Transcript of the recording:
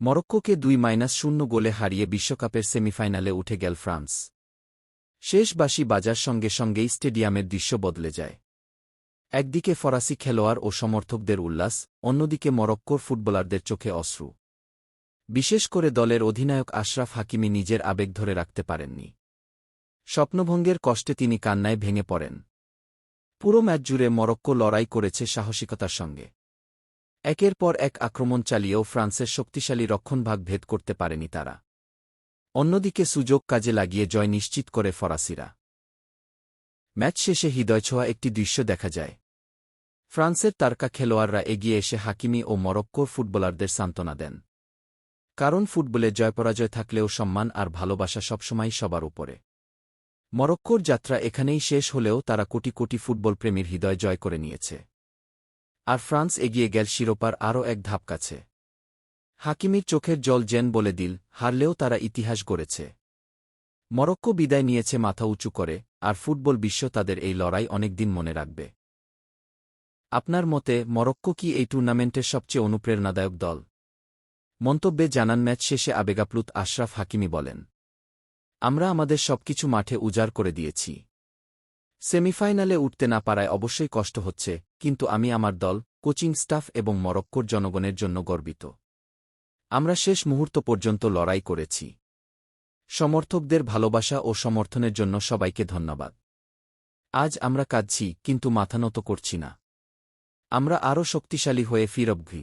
মরক্কোকে 2-0 গোলে হারিয়ে বিশ্বকাপের সেমিফাইনালে উঠে গেল ফ্রান্স। শেষ বাঁশি বাজার সঙ্গে সঙ্গেই স্টেডিয়ামের দৃশ্য বদলে যায়। একদিকে ফরাসি খেলোয়াড় ও সমর্থকদের উল্লাস, অন্যদিকে মরক্কোর ফুটবলারদের চোখে অশ্রু। বিশেষ করে দলের অধিনায়ক আশরাফ হাকিমি নিজের আবেগ ধরে রাখতে পারেননি। স্বপ্নভঙ্গের কষ্টে তিনি কান্নায় ভেঙে পড়েন। পুরো ম্যাচ জুড়ে মরক্কো লড়াই করেছে সাহসিকতার সঙ্গে। একের পর এক আক্রমণ চালিয়েও ফ্রান্সের শক্তিশালী রক্ষণভাগ ভেদ করতে পারেনি তারা। অন্যদিকে সুযোগ কাজে লাগিয়ে জয় নিশ্চিত করে ফরাসিরা। ম্যাচ শেষে হৃদয়ছোঁয়া একটি দৃশ্য দেখা যায়। ফ্রান্সের তারকা খেলোয়াড়রা এগিয়ে এসে হাকিমি ও মরক্কোর ফুটবলারদের সান্ত্বনা দেন। কারণ ফুটবলে জয়পরাজয় থাকলেও সম্মান আর ভালোবাসা সবসময়ই সবার উপরে। মরক্কোর যাত্রা এখানেই শেষ হলেও তারা কোটি কোটি ফুটবলপ্রেমীর হৃদয় জয় করে নিয়েছে। আর ফ্রান্স এগিয়ে গেল শিরোপার আরও এক ধাপ কাছে। হাকিমির চোখের জল যেন বলে দিল, হারলেও তারা ইতিহাস গড়েছে। মরক্কো বিদায় নিয়েছে মাথা উঁচু করে, আর ফুটবল বিশ্ব তাদের এই লড়াই অনেকদিন মনে রাখবে। আপনার মতে মরক্কো কি এই টুর্নামেন্টের সবচেয়ে অনুপ্রেরণাদায়ক দল? মন্তব্যে জানান ম্যাচ শেষে আবেগাপ্লুত আশরাফ হাকিমি বলেন, আমরা আমাদের সবকিছু মাঠে উজাড় করে দিয়েছি। সেমিফাইনালে উঠতে না পারায় অবশ্যই কষ্ট হচ্ছে, কিন্তু আমি আমার দল, কোচিং স্টাফ এবং মরক্কোর জনগণের জন্য গর্বিত। আমরা শেষ মুহূর্ত পর্যন্ত লড়াই করেছি। সমর্থকদের ভালোবাসা ও সমর্থনের জন্য সবাইকে ধন্যবাদ। আজ আমরা কাঁদছি, কিন্তু মাথা নত করছি না। আমরা আরও শক্তিশালী হয়ে ফিরবঘি।